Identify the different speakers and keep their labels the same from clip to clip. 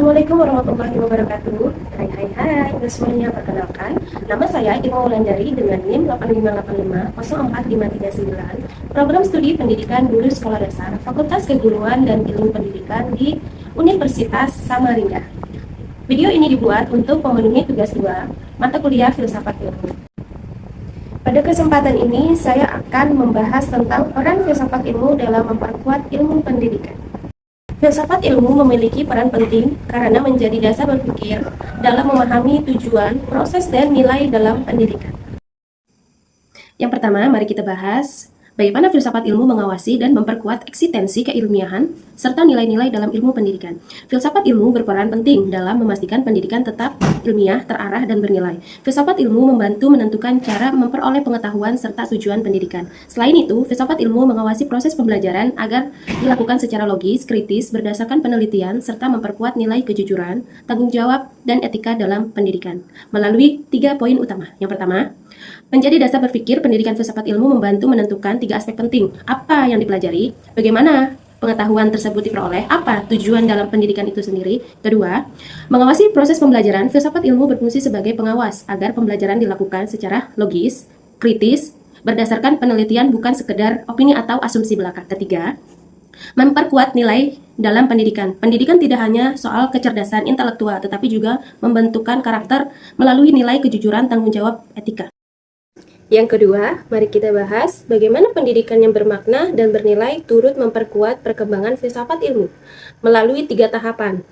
Speaker 1: Assalamualaikum warahmatullahi wabarakatuh. Hai semuanya, perkenalkan nama saya Ima Wulandari dengan NIM 8585045339, program studi pendidikan guru sekolah dasar Fakultas Keguruan dan Ilmu Pendidikan di Universitas Samarinda. Video ini dibuat untuk memenuhi tugas 2 mata kuliah Filsafat Ilmu. Pada kesempatan ini saya akan membahas tentang peran filsafat ilmu dalam memperkuat ilmu pendidikan. Filsafat ilmu memiliki peran penting karena menjadi dasar berpikir dalam memahami tujuan, proses, dan nilai dalam pendidikan. Yang pertama, mari kita bahas bagaimana filsafat ilmu mengawasi dan memperkuat eksistensi keilmiahan serta nilai-nilai dalam ilmu pendidikan. Filsafat ilmu berperan penting dalam memastikan pendidikan tetap ilmiah, terarah, dan bernilai. Filsafat ilmu membantu menentukan cara memperoleh pengetahuan serta tujuan pendidikan. Selain itu, filsafat ilmu mengawasi proses pembelajaran agar dilakukan secara logis, kritis, berdasarkan penelitian, serta memperkuat nilai kejujuran, tanggung jawab, dan etika dalam pendidikan melalui 3 poin utama. Yang pertama, menjadi dasar berpikir, pendidikan filsafat ilmu membantu menentukan 3 aspek penting. Apa yang dipelajari, bagaimana pengetahuan tersebut diperoleh, apa tujuan dalam pendidikan itu sendiri. Kedua, mengawasi proses pembelajaran, filsafat ilmu berfungsi sebagai pengawas agar pembelajaran dilakukan secara logis, kritis, berdasarkan penelitian, bukan sekedar opini atau asumsi belaka. Ketiga, memperkuat nilai dalam pendidikan. Pendidikan tidak hanya soal kecerdasan intelektual, tetapi juga membentukkan karakter melalui nilai kejujuran, tanggung jawab, etika. Yang kedua, mari kita bahas bagaimana pendidikan yang bermakna dan bernilai turut memperkuat perkembangan filsafat ilmu melalui 3 tahapan,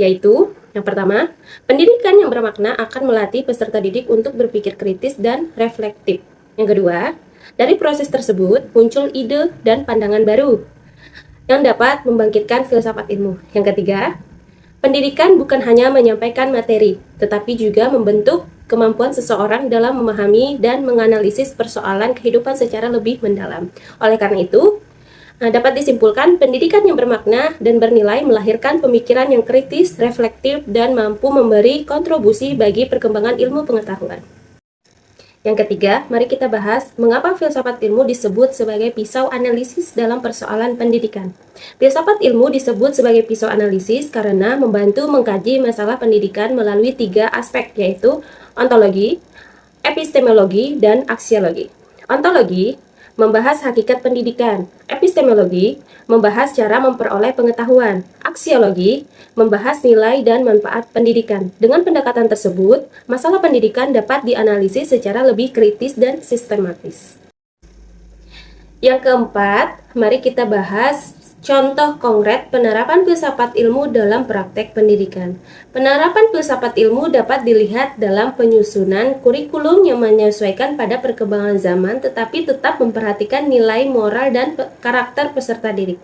Speaker 1: yaitu yang pertama, pendidikan yang bermakna akan melatih peserta didik untuk berpikir kritis dan reflektif. Yang kedua, dari proses tersebut muncul ide dan pandangan baru yang dapat membangkitkan filsafat ilmu. Yang ketiga, pendidikan bukan hanya menyampaikan materi, tetapi juga membentuk kemampuan seseorang dalam memahami dan menganalisis persoalan kehidupan secara lebih mendalam. Oleh karena itu, dapat disimpulkan pendidikan yang bermakna dan bernilai melahirkan pemikiran yang kritis, reflektif, dan mampu memberi kontribusi bagi perkembangan ilmu pengetahuan. Yang ketiga, mari kita bahas mengapa filsafat ilmu disebut sebagai pisau analisis dalam persoalan pendidikan. Filsafat ilmu disebut sebagai pisau analisis karena membantu mengkaji masalah pendidikan melalui 3 aspek, yaitu ontologi, epistemologi, dan aksiologi. Ontologi membahas hakikat pendidikan, epistemologi membahas cara memperoleh pengetahuan, aksiologi membahas nilai dan manfaat pendidikan. Dengan pendekatan tersebut, masalah pendidikan dapat dianalisis secara lebih kritis dan sistematis. Yang keempat, mari kita bahas contoh konkret penerapan filsafat ilmu dalam praktek pendidikan. Penerapan filsafat ilmu dapat dilihat dalam penyusunan kurikulum yang menyesuaikan pada perkembangan zaman tetapi tetap memperhatikan nilai moral dan karakter peserta didik.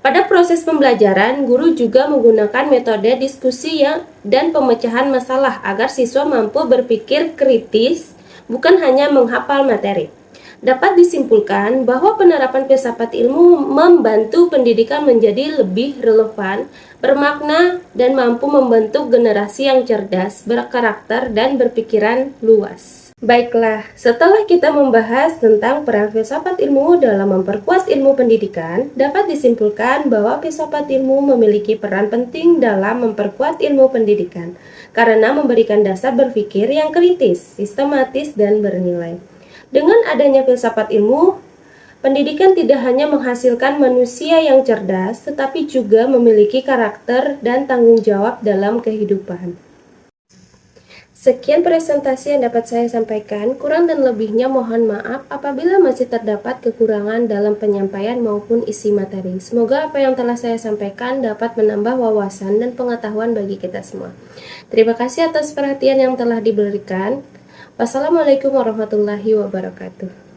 Speaker 1: Pada proses pembelajaran, guru juga menggunakan metode diskusi dan pemecahan masalah agar siswa mampu berpikir kritis, bukan hanya menghafal materi. Dapat disimpulkan bahwa penerapan filsafat ilmu membantu pendidikan menjadi lebih relevan, bermakna, dan mampu membentuk generasi yang cerdas, berkarakter, dan berpikiran luas. Baiklah, setelah kita membahas tentang peran filsafat ilmu dalam memperkuat ilmu pendidikan, dapat disimpulkan bahwa filsafat ilmu memiliki peran penting dalam memperkuat ilmu pendidikan karena memberikan dasar berpikir yang kritis, sistematis, dan bernilai. Dengan adanya filsafat ilmu, pendidikan tidak hanya menghasilkan manusia yang cerdas, tetapi juga memiliki karakter dan tanggung jawab dalam kehidupan. Sekian presentasi yang dapat saya sampaikan, kurang dan lebihnya mohon maaf apabila masih terdapat kekurangan dalam penyampaian maupun isi materi. Semoga apa yang telah saya sampaikan dapat menambah wawasan dan pengetahuan bagi kita semua. Terima kasih atas perhatian yang telah diberikan. Wassalamualaikum warahmatullahi wabarakatuh.